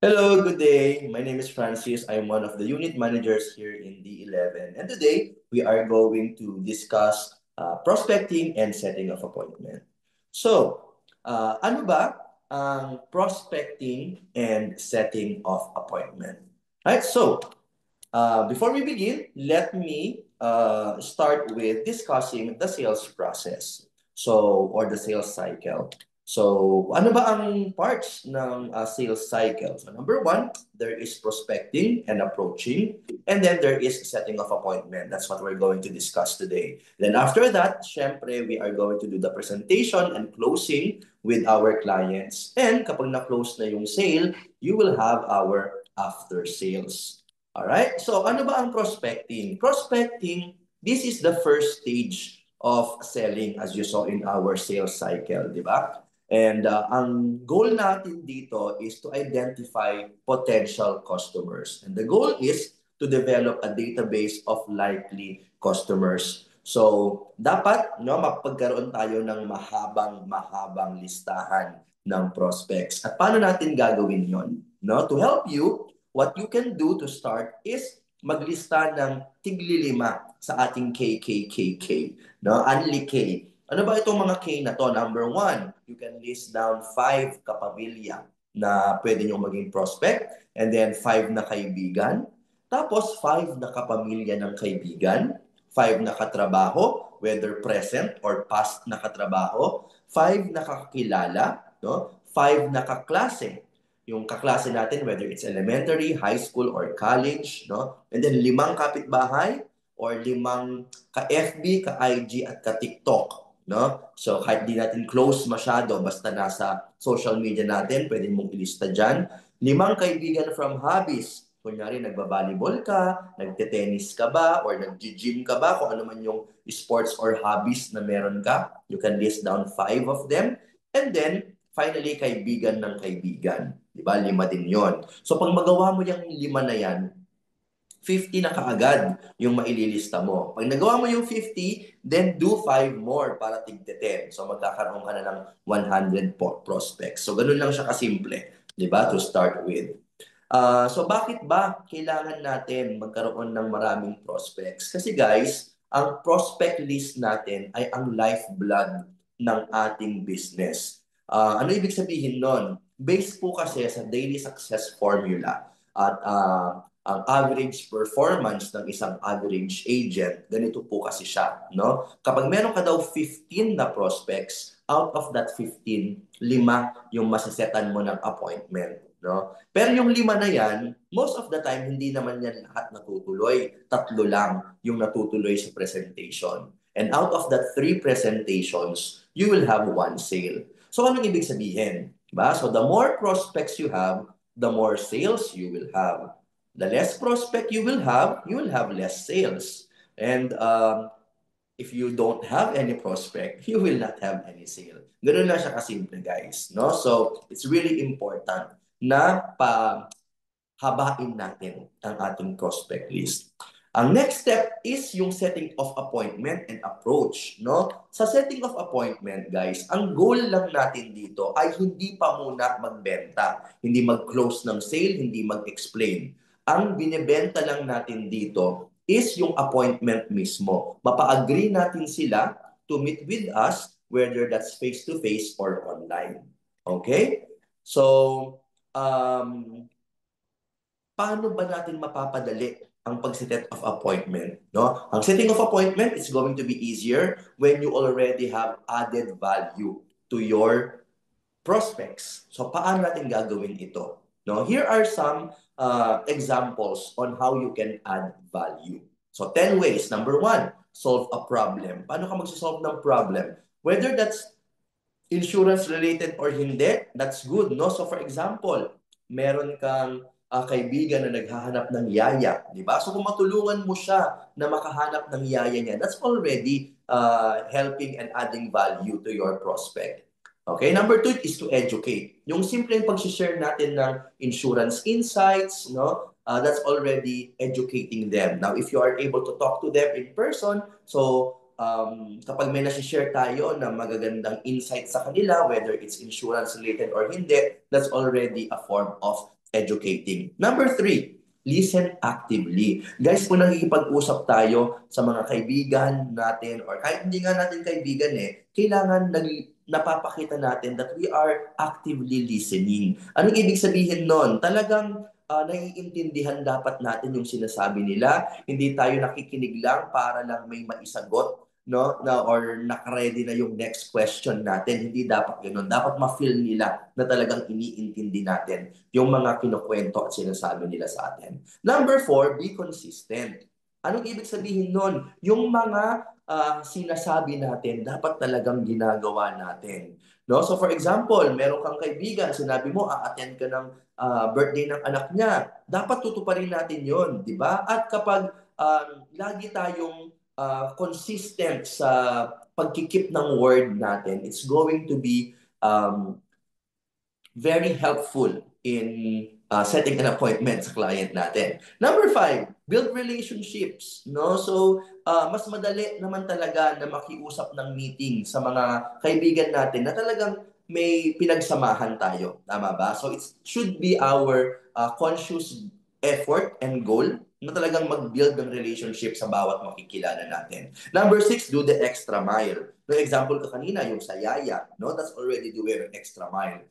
Hello, good day. My name is Francis. I'm one of the unit managers here in D11. And today, we are going to discuss prospecting and setting of appointment. So, ano ba ang prospecting and setting of appointment? Right, so before we begin, let me start with discussing the sales process. Or the sales cycle. So, ano ba ang parts ng sales cycle? So, number one, there is prospecting and approaching, and then there is setting of appointment. That's what we're going to discuss today. Then after that, syempre, we are going to do the presentation and closing with our clients. And kapag na-close na yung sale, you will have our after sales. Alright? So, ano ba ang prospecting? Prospecting, this is the first stage of selling as you saw in our sales cycle, di ba? And ang goal natin dito is to identify potential customers. And the goal is to develop a database of likely customers. So, dapat no, mapagkaroon tayo ng mahabang listahan ng prospects. At paano natin gagawin yon? No? To help you, what you can do to start is maglista ng tiglilima sa ating KKKK. No? Only K. Ano ba itong mga K na to? Number one, you can list down 5 kapamilya na pwede nyo maging prospect, and then 5 na kaibigan, tapos 5 na kapamilya ng kaibigan, 5 na katrabaho, whether present or past na katrabaho, 5 na kakilala, no? 5 na kaklase, yung kaklase natin, whether it's elementary, high school, or college, no? And then 5 kapitbahay, or 5 ka-FB, ka-IG, at ka-TikTok, no? So kahit di natin close masyado, basta nasa social media natin, pwede mong ilista dyan. 5 kaibigan from hobbies. Kunyari, nagbabalibol ka, nagte-tennis ka ba, or nag-gym ka ba, kung ano man yung sports or hobbies na meron ka. You can list down 5 of them. And then, finally, kaibigan ng kaibigan. Di ba? 5 din yon. So, pag magawa mo yung 5 na yan, 50 na kaagad yung maililista mo. Pag nagawa mo yung 50, then do 5 more para tig-10. So magkakaroon ka na ng 100 prospects. So ganun lang siya kasimple, di ba, to start with. So bakit ba kailangan natin magkaroon ng maraming prospects? Kasi guys, ang prospect list natin ay ang lifeblood ng ating business. Ano ibig sabihin nun? Based po kasi sa daily success formula at ang average performance ng isang average agent, ganito po kasi siya, no? Kapag meron ka daw 15 na prospects, out of that 15, 5 yung masasetan mo ng appointment, no? Pero yung 5 na yan, most of the time, hindi naman yan lahat natutuloy. 3 lang yung natutuloy sa presentation. And out of that 3 presentations, you will have 1 sale. So, anong ibig sabihin? Diba? So, the more prospects you have, the more sales you will have. The less prospect you will have less sales. And if you don't have any prospect, you will not have any sale. Ganun lang siya kasimple, guys. No? So, it's really important na habain natin ang ating prospect list. Ang next step is yung setting of appointment and approach, no? Sa setting of appointment, guys, ang goal lang natin dito ay hindi pa muna magbenta, hindi mag-close ng sale, hindi mag-explain. Ang binebenta lang natin dito is yung appointment mismo. Mapa-agree natin sila to meet with us, whether that's face-to-face or online. Okay? So, um, paano ba natin mapapadali ang pag-set of appointment? No? Ang setting of appointment is going to be easier when you already have added value to your prospects. So paano natin gagawin ito? No? Here are some examples on how you can add value. So 10 ways. Number one, solve a problem. Paano ka magsasolve ng problem? Whether that's insurance related or hindi, that's good, no? So for example, meron kang kaibigan na naghahanap ng yaya, di ba? So kung matulungan mo siya na makahanap ng yaya niya, that's already helping and adding value to your prospect. Okay, number 2 is to educate. Yung simpleng pag-share natin ng insurance insights, no? That's already educating them. Now, if you are able to talk to them in person, so kapag may nasi-share tayo na magagandang insight sa kanila, whether it's insurance related or hindi, that's already a form of educating. Number 3, listen actively. Guys, kung nakikipag-usap tayo sa mga kaibigan natin or kahit hindi nga natin kaibigan kailangan napapakita natin that we are actively listening. Anong ibig sabihin nun? Talagang naiintindihan dapat natin yung sinasabi nila. Hindi tayo nakikinig lang para lang may maisagot, no, na or naka-ready na yung next question natin. Hindi dapat ganoon. Dapat ma-feel nila na talagang iniintindi natin yung mga kinukwento at sinasabi nila sa atin. Number 4, be consistent. Anong ibig sabihin nun? Yung mga sinasabi natin, dapat talagang ginagawa natin. No? So for example, meron kang kaibigan, sinabi mo, a-attend ka ng birthday ng anak niya. Dapat tutuparin natin yon, di ba? At kapag lagi tayong consistent sa pagkikip ng word natin, it's going to be very helpful in setting an appointment sa client natin. Number 5, build relationships. No? So, mas madali naman talaga na makiusap ng meeting sa mga kaibigan natin na talagang may pinagsamahan tayo. Tama ba? So, it should be our conscious effort and goal na talagang mag-build ng relationship sa bawat makikilala natin. Number 6, do the extra mile. No, example ko kanina, yung sa yaya. No? That's already doing an extra mile.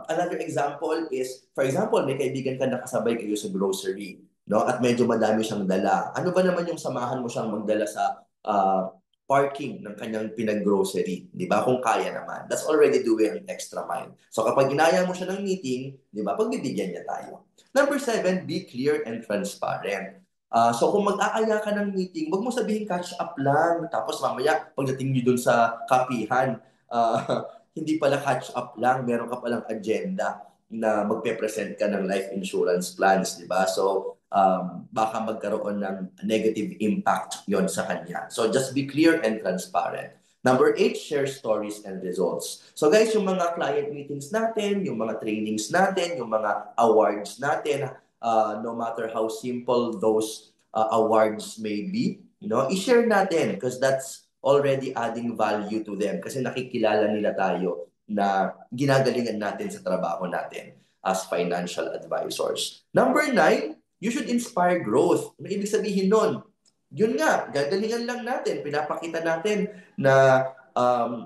Another example is, for example, may kaibigan ka nakasabay kayo sa grocery, no? At medyo madami siyang dala. Ano ba naman yung samahan mo siyang magdala sa parking ng kanyang pinag-grocery, di ba? Kung kaya naman. That's already doing an extra mile. So kapag inaya mo siya ng meeting, di ba, pagbibigyan niya tayo. Number 7, be clear and transparent. So kung mag-aaya ka ng meeting, wag mo sabihin catch up lang. Tapos mamaya, pagdating niyo dun sa kapihan, hindi pala catch up lang, meron ka palang agenda na magpe-present ka ng life insurance plans, di ba? So, baka magkaroon ng negative impact yon sa kanya. So, just be clear and transparent. Number 8, share stories and results. So guys, yung mga client meetings natin, yung mga trainings natin, yung mga awards natin, no matter how simple those awards may be, i-share natin because that's already adding value to them kasi nakikilala nila tayo na ginagalingan natin sa trabaho natin as financial advisors. Number 9, you should inspire growth. Ano ibig sabihin nun? Yun nga, gagalingan lang natin, pinapakita natin na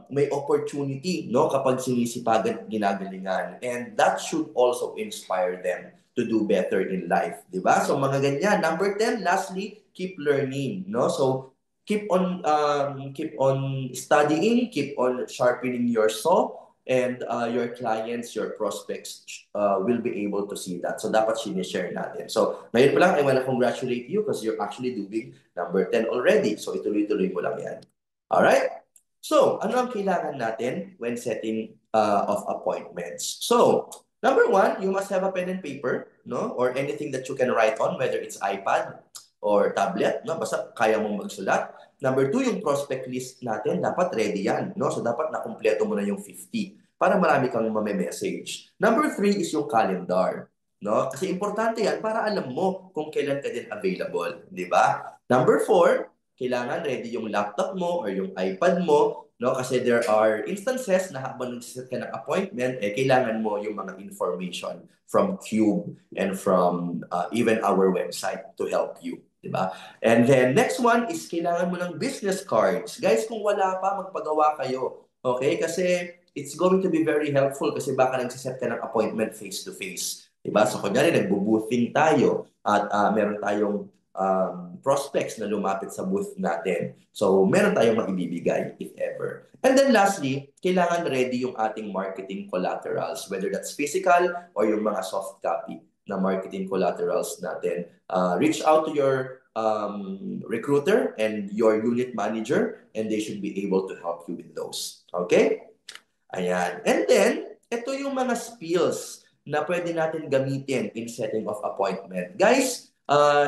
may opportunity kapag sinisipagan at ginagalingan. And that should also inspire them to do better in life, di ba? So mga ganyan. Number 10, lastly, keep learning, So keep on studying, keep on sharpening your saw, and your clients, your prospects will be able to see that. So dapat sinishare natin. So ngayon pa lang, I want to congratulate you because you're actually doing number 10 already. So ituloy-tuloy mo lang yan. Alright? So, ano ang kailangan natin when setting of appointments? So, number 1, you must have a pen and paper, or anything that you can write on, whether it's iPad or tablet, basta kaya mong magsulat. Number 2, yung prospect list natin, dapat ready yan, So, dapat nakumpleto mo na yung 50 para marami kang message. Number 3 is yung calendar, Kasi importante yan para alam mo kung kailan ka din available, di ba? Number 4, kailangan ready yung laptop mo or yung iPad mo, Kasi there are instances na habang nagsiset ka ng appointment, kailangan mo yung mga information from Cube and from even our website to help you. Diba? And then next one is kailangan mo ng business cards. Guys, kung wala pa, magpagawa kayo. Okay? Kasi it's going to be very helpful kasi baka nagsiset ka ng appointment face-to-face. Diba? So, kunyari, nagbo-boothing tayo at meron tayong prospects na lumapit sa booth natin. So, meron tayong maibibigay if ever. And then lastly, kailangan ready yung ating marketing collaterals, whether that's physical or yung mga soft copy na marketing collaterals natin. Reach out to your recruiter and your unit manager and they should be able to help you with those. Okay? Ayan. And then, ito yung mga skills na pwede natin gamitin in setting of appointment. Guys,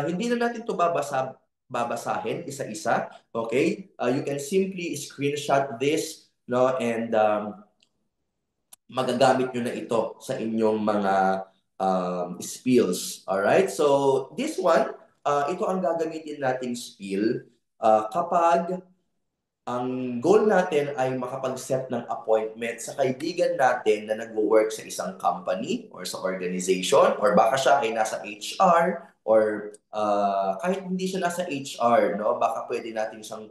hindi na natin ito babasahin isa-isa. Okay? You can simply screenshot this, and magagamit nyo na ito sa inyong mga spills. Alright? So, this one, ito ang gagamitin nating spill kapag Ang goal natin ay makapag-set ng appointment sa kaibigan natin na nagwo-work sa isang company or sa organization or baka siya ay nasa HR or kahit hindi siya nasa HR, no? Baka pwede natin siyang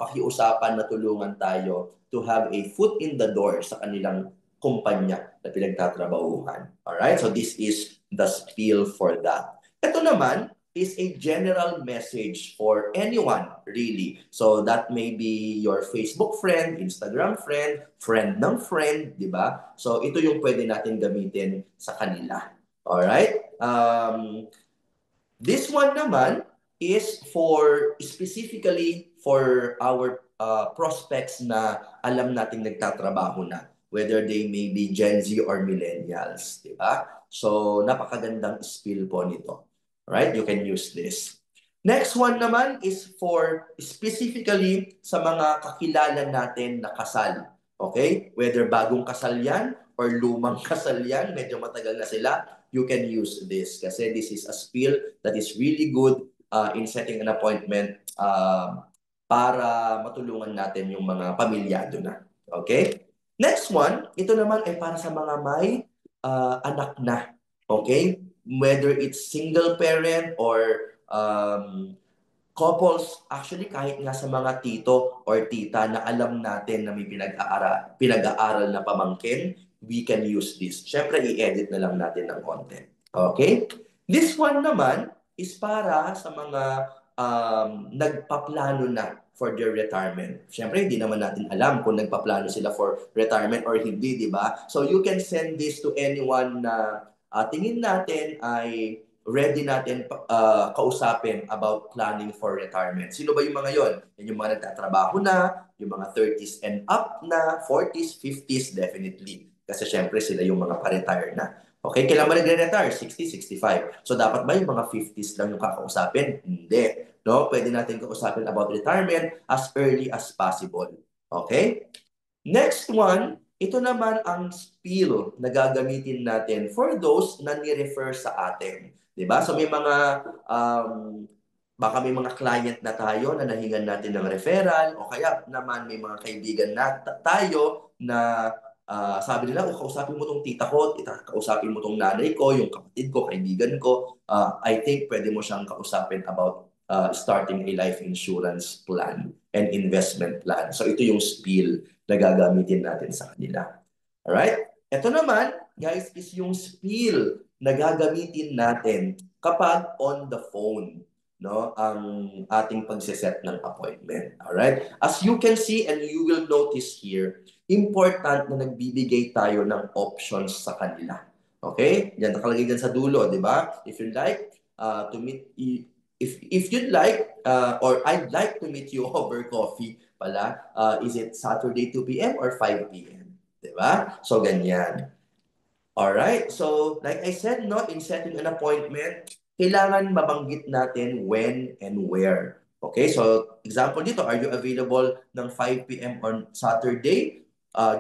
pakiusapan na tulungan tayo to have a foot in the door sa kanilang kumpanya na pinagtatrabahuhan. Alright? So this is the spiel for that. Ito naman, is a general message for anyone, really. So that may be your Facebook friend, Instagram friend, friend ng friend, di ba? So ito yung pwede natin gamitin sa kanila. Alright? This one naman is for specifically for our prospects na alam nating nagtatrabaho na, whether they may be Gen Z or millennials, di ba? So napakagandang spill po nito. Right? You can use this. Next one naman is for specifically sa mga kakilala natin na kasal. Okay? Whether bagong kasal yan or lumang kasal yan, medyo matagal na sila, you can use this. Kasi this is a spiel that is really good in setting an appointment para matulungan natin yung mga pamilyado na. Okay? Next one, ito naman ay para sa mga may anak na. Okay? Whether it's single parent or couples, actually kahit nga sa mga tito or tita na alam natin na may pinag-aaral na pamangkin, we can use this. Siyempre, i-edit na lang natin ng content. Okay? This one naman is para sa mga nagpaplano na for their retirement. Siyempre, hindi naman natin alam kung nagpaplano sila for retirement or hindi, di ba? So you can send this to anyone na tingin natin ay ready natin kausapin about planning for retirement. Sino ba yung mga yon? Yan yung mga nagtatrabaho na, yung mga 30s and up na, 40s, 50s, definitely. Kasi syempre sila yung mga pa-retire na. Okay, kailan ba nagre-retire? 60, 65. So dapat ba yung mga 50s lang yung kakausapin? Hindi. No? Pwede natin kausapin about retirement as early as possible. Okay? Next one, ito naman ang spiel na gagamitin natin for those na ni-refer sa atin. 'Di ba? So may mga baka may mga client na tayo na nahingan natin ng referral o kaya naman may mga kaibigan na tayo na sabi nila, kausapin mo tong tita ko, kausapin mo tong nanay ko, yung kapatid ko, kaibigan ko. I think pwede mo siyang kausapin about starting a life insurance plan and investment plan. So ito yung spiel na gagamitin natin sa kanila. Alright? Ito naman, guys, is yung spiel na gagamitin natin kapag on the phone, no, ang ating pagseset ng appointment. Alright? As you can see and you will notice here, important na nagbibigay tayo ng options sa kanila. Okay? Yan, nakalagay dyan sa dulo, di ba? If you like to meet, if you'd like, or I'd like to meet you over coffee pala, is it Saturday 2 p.m. or 5 p.m.? Diba? So, ganyan. Alright, so like I said, no, in setting an appointment, kailangan mabanggit natin when and where. Okay, so example dito, are you available ng 5 p.m. on Saturday,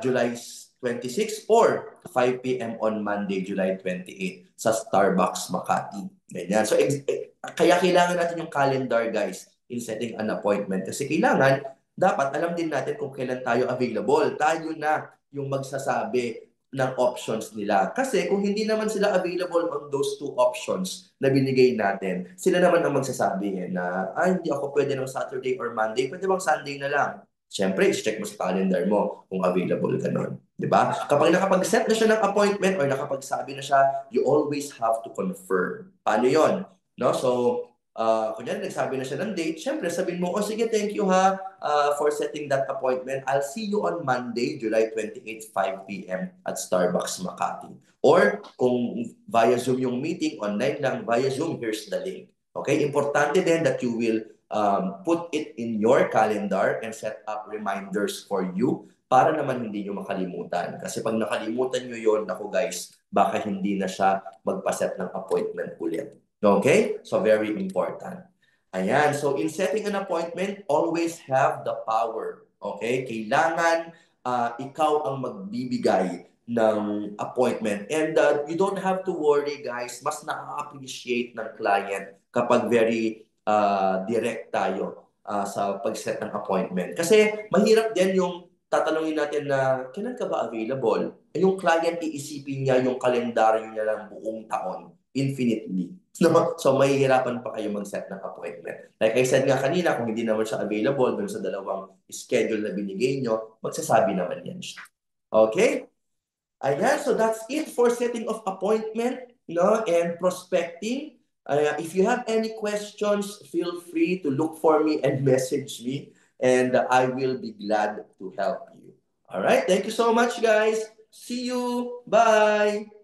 July 26 or 5 p.m. on Monday, July 28 sa Starbucks Makati. Ganyan. So kaya kailangan natin yung calendar, guys, in setting an appointment kasi kailangan dapat alam din natin kung kailan tayo available. Tayo na yung magsasabi ng options nila. Kasi kung hindi naman sila available on those two options na binigay natin, sila naman ang magsasabi na, hindi ako pwede ng Saturday or Monday, pwede bang Sunday na lang? Siyempre, check mo sa calendar mo kung available ka nun. Diba? Kapag nakapag-set na siya ng appointment or nakapagsabi na siya, you always have to confirm. Paano yon? No? So, kunyari nagsabi na siya ng date, syempre sabihin mo, sige, thank you ha for setting that appointment. I'll see you on Monday, July 28, 5 p.m. at Starbucks Makati. Or kung via Zoom yung meeting, online lang, via Zoom, here's the link. Okay? Importante din that you will put it in your calendar and set up reminders for you para naman hindi nyo makalimutan. Kasi pag nakalimutan nyo yon, naku guys, baka hindi na siya magpaset ng appointment ulit. Okay? So, very important. Ayan. So, in setting an appointment, always have the power. Okay? Kailangan ikaw ang magbibigay ng appointment. And you don't have to worry, guys. Mas na-appreciate ng client kapag very direct tayo. sa pag-set ng appointment. Kasi mahirap din yung tatanungin natin na, kailan ka ba available? Yung client, iisipin niya yung kalendaryo niya ng buong taon, infinitely. No? So, mahihirapan pa kayo mag-set ng appointment. Like I said nga kanina, kung hindi naman siya available dun sa dalawang schedule na binigay nyo, magsasabi naman yan siya. Okay? Ayan, so that's it for setting of appointment, no, and prospecting. If you have any questions, feel free to look for me and message me, and I will be glad to help you. All right, thank you so much, guys. See you. Bye.